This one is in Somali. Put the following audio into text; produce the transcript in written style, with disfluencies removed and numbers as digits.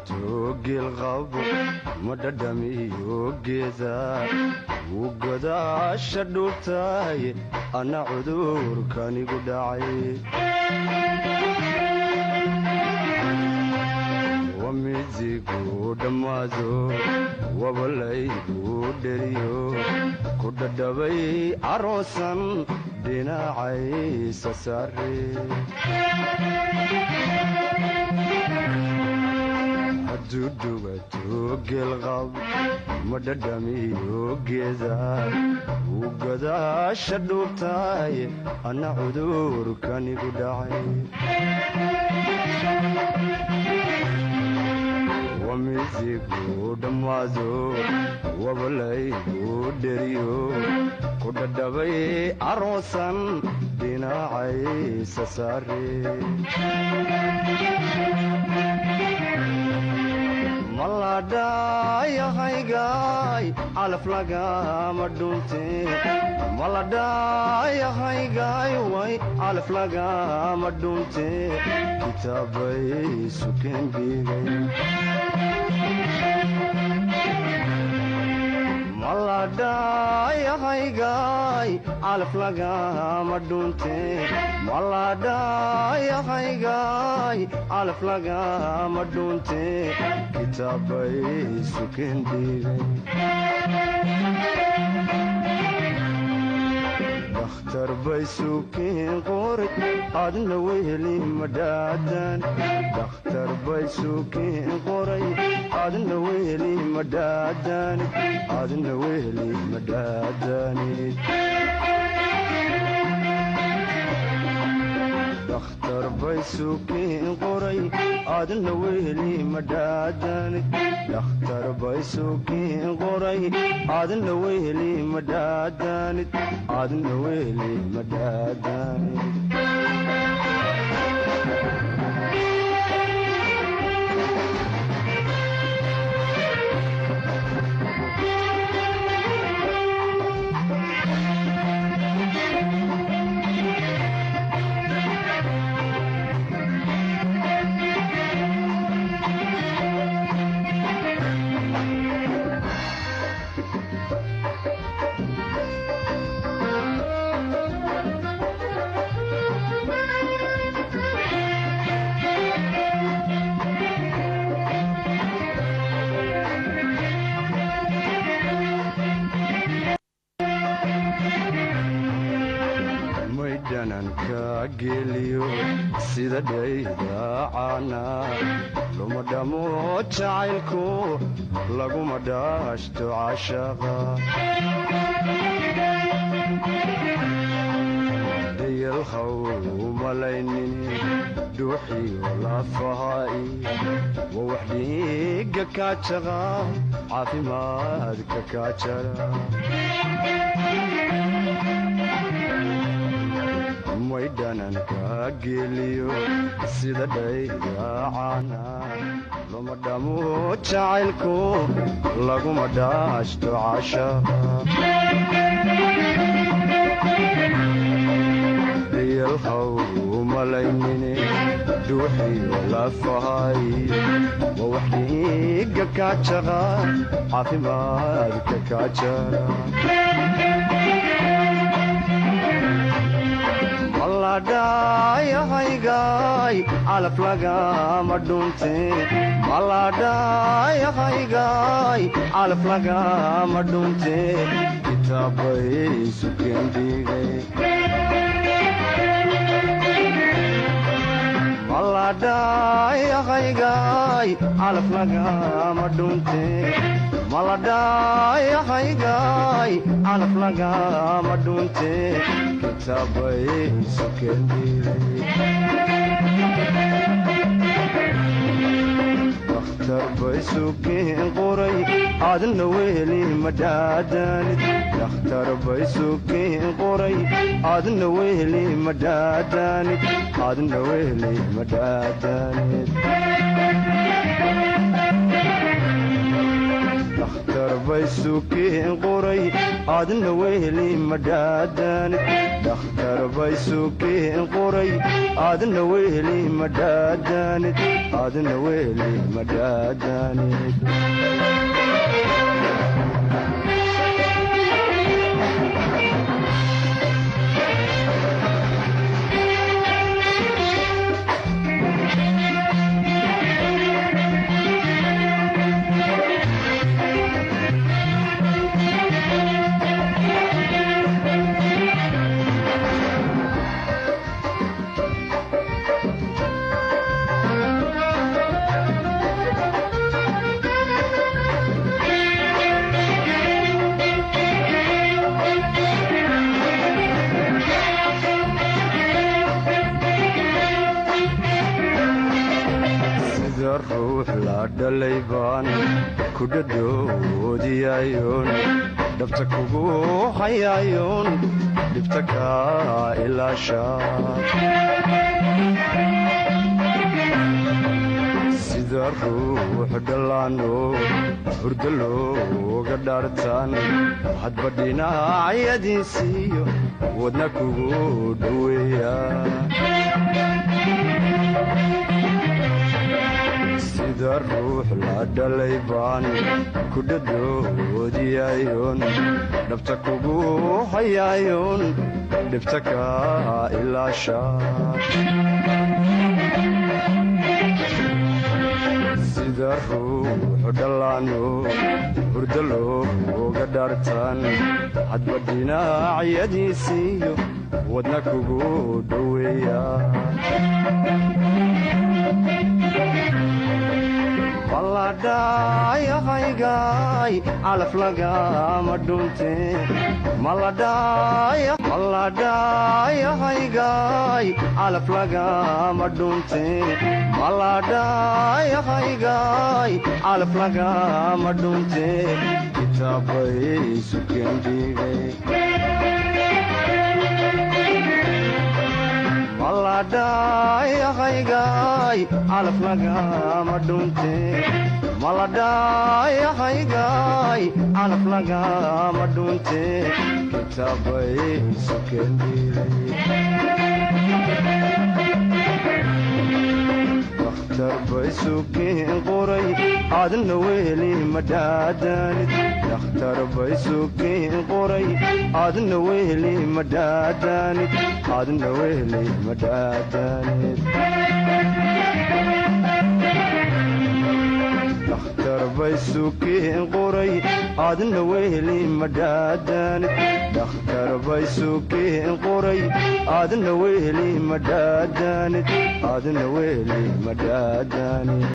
dubatoogi lqabo madhadhamiyo geeda wuu godaasha dhuubtahay anna cudurkanigu dhacay wamidigu dhammaado wabalaygu dheriyo ku dhadhabay aroosan dhinacaysa saare hadduu dhubatoogi lqabo madhadhamiyo geeda wuu godaasha dhuubtahay anna cudurkanigu dhacay wamidigu dhammaado wabalaygu dheriyo ku dhadhabay aroosan dhinacaysa saare maladhayahaygaay calaf lagama dhunte maladhayahaygaay way calaf lagama dhunte kitaabay sukeen dhigay maladhayahaygaay calaf lagama dhunte maladhayahaygaay calaf lagama dhunte kitaabay sukeen dhigay dakhtar bay sukeen qoray adna weheli madhaadan dakhtar bay sukeen qoray adna weheli madhaadanid adna weheli madhaadanid dakhtar bay sukeen qoray adna weheli madhaadanid dakhtar bay sukeen qoray adna weheli madhaadanid adna weheli madhaadanid sida dhaydaacana luma dhamo jacaylku laguma dhaashto cashaqa dayalhaw malaynin dhuuxiyo lafahaai wa wax dhiiga kaajaqa caafimaadka kaajara maydhananka geliyo sida dhaydaacana luma dhamo jacaylku laguma dhaashto cashaqa dayalhaw malaynine dhuuxiyo lafahay wa wax dhiiga kaajaqa caafimaadka kaajara maladhayahaygaay calaf lagama dhunte maladhayahaygaay calaf lagama dhunte kitaabay sukeen dhigay maladhayahaygaay calaf lagama dhunte maladhayahaygaay calaf lagama dhunte kitaabay sukeen dhigay dakhtar bay sukeen qoray adna weheli madhaadanid dakhtar bay sukeen qoray adna weheli madhaadanid adna weheli madhaadanid dhakhtar bay sukeen qoray adna weheli madhaadanid dhakhtar bay sukeen qoray adna weheli madhaadanid adna weheli madhaadanid ruux la dhalay baan ku dhadhoodiyayoon dhabta kugu hayayoon dhibta kaa ilaashaa sida ruux dhallaano hurdo looga dhaartaan hadba dhinacyadiisiiyo wadna kugu dhoweeya sida ruux la dhalay baan ku dhadhoodiyayoon dhabta kugu hayayoon dhibta kaa ilaashaa sida ruux dhallaano hurdo looga dhaartaan hadba dhinacyadiisiiyo wadna kugu dhoweeya maladhayahaygaay calaf lagama dhunte maladhayahaygaay calaf lagama dhunte maladhayahaygaay calaf lagama dhunte kitaabay sukeen dhiigay maladhayahaygaay calaf lagama dhunte maladhayahaygaay calaf lagama dhunte kitaabay sukeen dhiigay dhakhtar bay sukeen qoray adna weheli madhaadanid dhakhtar bay sukeen qoray adna weheli madhaadanid adna weheli madhaadanid dhakhtar bay sukeen qoray adna weheli madhaadanid dhakhtar bay sukeen qoray adna weheli madhaadanid adna weheli madhaadanid